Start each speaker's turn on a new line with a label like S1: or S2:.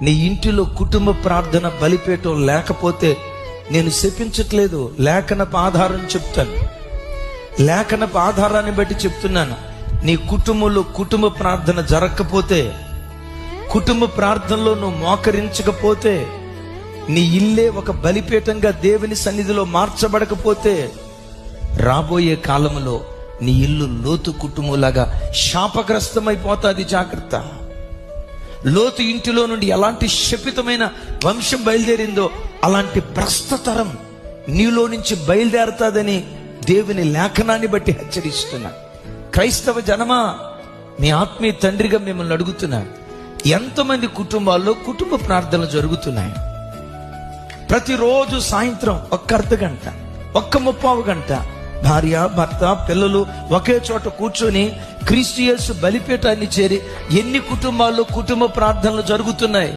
S1: నీ ఇంటిలో కుటుంబ ప్రార్థన బలిపీఠం లేకపోతే నేను శపించట్లేదు, లేఖనపు ఆధారం చెప్తాను. లేఖనపు ఆధారాన్ని బట్టి చెప్తున్నాను. నీ కుటుంబంలో కుటుంబ ప్రార్థన జరగకపోతే, కుటుంబ ప్రార్థనలో నువ్వు మోకరించకపోతే, నీ ఇల్లే ఒక బలిపీఠంగా దేవుని సన్నిధిలో మార్చబడకపోతే, రాబోయే కాలంలో నీ ఇల్లు లోతు కుటుంబంలాగా శాపగ్రస్తమైపోతుంది. జాగ్రత్త. లోతు ఇంటిలో నుండి ఎలాంటి శపితమైన వంశం బయలుదేరిందో అలాంటి భ్రష్టతరం నీలో నుంచి బయలుదేరుతాదని దేవుని లేఖనాన్ని బట్టి హెచ్చరిస్తున్నా. క్రైస్తవ జనమా, మీ ఆత్మీయ తండ్రిగా మిమ్మల్ని అడుగుతున్నా, ఎంతమంది కుటుంబాల్లో కుటుంబ ప్రార్థనలు జరుగుతున్నాయి? ప్రతిరోజు సాయంత్రం ఒక్క అర్ధ గంట, ఒక్క 30 గంట భార్య, భర్త, పిల్లలు ఒకే చోట కూర్చొని క్రీస్తు యేసు బలిపీఠాన్ని చేరి ఎన్ని కుటుంబాల్లో కుటుంబ ప్రార్థనలు జరుగుతున్నాయి?